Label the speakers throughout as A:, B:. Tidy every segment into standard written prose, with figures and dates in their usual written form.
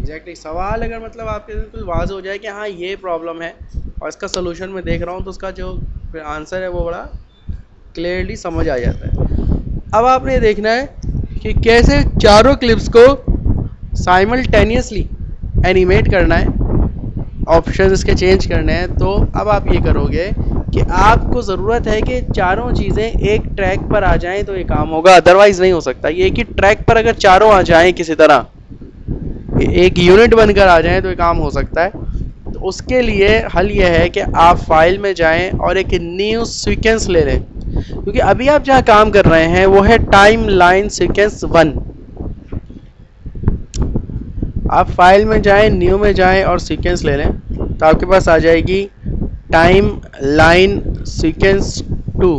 A: Exactly सवाल अगर मतलब आपके बिल्कुल वाज़ हो जाए कि हाँ ये प्रॉब्लम है और इसका सोल्यूशन मैं देख रहा हूँ, तो उसका जो फिर आंसर है वो बड़ा क्लियरली समझ आ जाता है। अब आपने देखना है कि कैसे चारों क्लिप्स को साइमल्टेनियसली एनिमेट करना है, ऑप्शन इसके चेंज करने हैं। तो अब आप ये करोगे कि आपको ज़रूरत है कि चारों चीज़ें एक ट्रैक पर आ जाएं तो ये काम होगा, अदरवाइज़ नहीं हो सकता। ये एक ही ट्रैक पर अगर चारों आ जाएं किसी तरह, एक यूनिट बनकर आ जाएं तो ये काम हो सकता है। तो उसके लिए हल ये है कि आप फाइल में जाएं और एक न्यू सीक्वेंस ले लें, क्योंकि अभी आप जहाँ काम कर रहे हैं वो है टाइम लाइन सीक्वेंस 1। आप फाइल में जाएं, न्यू में जाएं और सीक्वेंस ले लें, तो आपके पास आ जाएगी टाइम लाइन सीक्वेंस 2।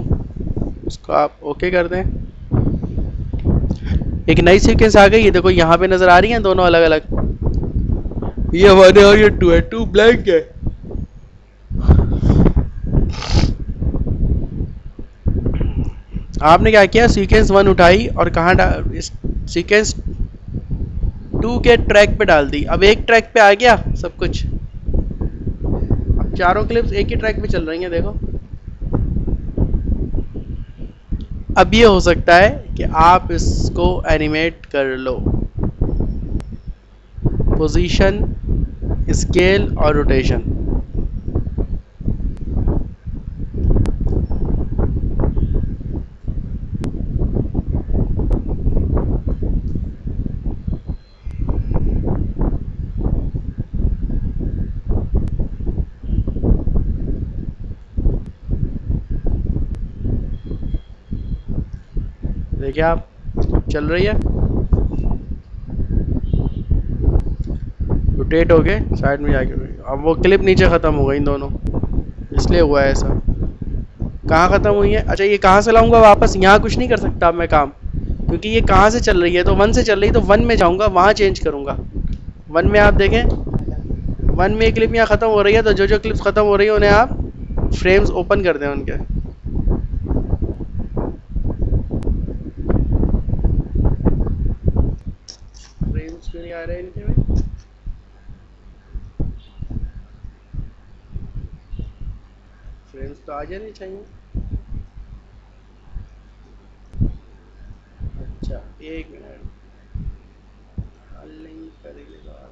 A: उसको आप ओके कर दें। एक नई सीक्वेंस आ गई, ये देखो यहाँ पे नज़र आ रही हैं दोनों अलग अलग, ये 1 है और ये 2 है, 2 ब्लैंक है। आपने क्या किया, सीक्वेंस 1 उठाई और कहाँ डाल, सीक्वेंस 2 के ट्रैक पे डाल दी। अब एक ट्रैक पे आ गया सब कुछ। अब चारों क्लिप्स एक ही ट्रैक पे चल रही हैं, देखो। अब ये हो सकता है कि आप इसको एनिमेट कर लो, पोजीशन, स्केल और रोटेशन। देखिए आप, चल रही है, रोटेट हो गए साइड में जाके। अब वो क्लिप नीचे ख़त्म हो गई दोनों, इसलिए हुआ है ऐसा। कहाँ ख़त्म हुई है? अच्छा, ये कहाँ से लाऊंगा वापस? यहाँ कुछ नहीं कर सकता अब मैं काम, क्योंकि ये कहाँ से चल रही है, तो 1 से चल रही है, तो 1 में जाऊँगा, वहाँ चेंज करूँगा। 1 में आप देखें, 1 में एक क्लिप यहाँ ख़त्म हो रही है, तो जो जो क्लिप्स ख़त्म हो रही है उन्हें आप फ्रेम्स ओपन कर दें उनके। फ्रेम्स क्यों नहीं आ रहे इनके में? फ्रेम्स तो आ जाने चाहिए। अच्छा, एक मिनट, हल नहीं करेंगे तो आप।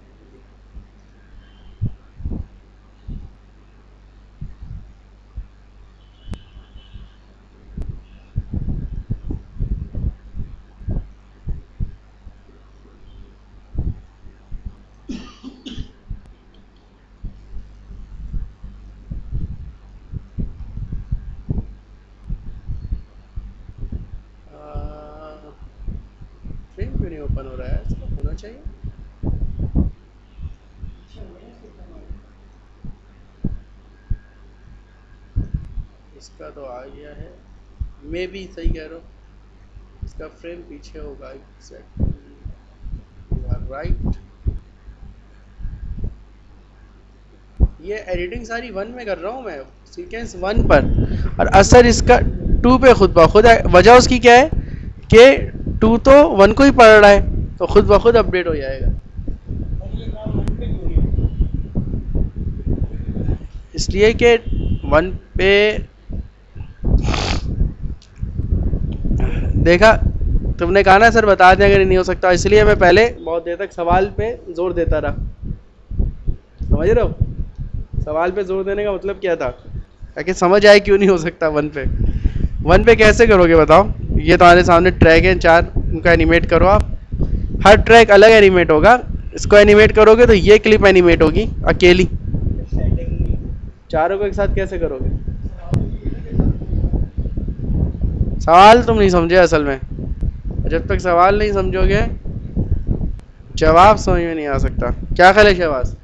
A: फ्रेम क्यों नहीं ओपन हो रहा है? इसका होना चाहिए। इसका तो आ गया है, मैं भी सही कह रहा हूँ, इसका फ्रेम पीछे होगा। Exactly, you are right. ये एडिटिंग सारी 1 में कर रहा हूँ मैं, सीक्वेंस 1 पर, और असर इसका 2 पे खुद ब खुद है। वजह उसकी क्या है कि 2 तो 1 को ही पढ़ रहा है, तो खुद ब खुद अपडेट हो जाएगा। इसलिए कि 1 पे देखा, तुमने कहा ना सर बता दें अगर नहीं हो सकता, इसलिए मैं पहले बहुत देर तक सवाल पे जोर देता रहा। समझ रहे हो? सवाल पे जोर देने का मतलब क्या था, ताकि समझ आए क्यों नहीं हो सकता 1 पे। 1 पे कैसे करोगे बताओ? ये तुम्हारे सामने ट्रैक हैं 4, उनका एनिमेट करो आप। हर ट्रैक अलग एनिमेट होगा, इसको एनिमेट करोगे तो ये क्लिप एनिमेट होगी अकेली। चारों को एक साथ कैसे करोगे? सवाल तुम नहीं समझे असल में। जब तक सवाल नहीं समझोगे जवाब समझ में नहीं आ सकता। क्या ख्याल है शहबाज?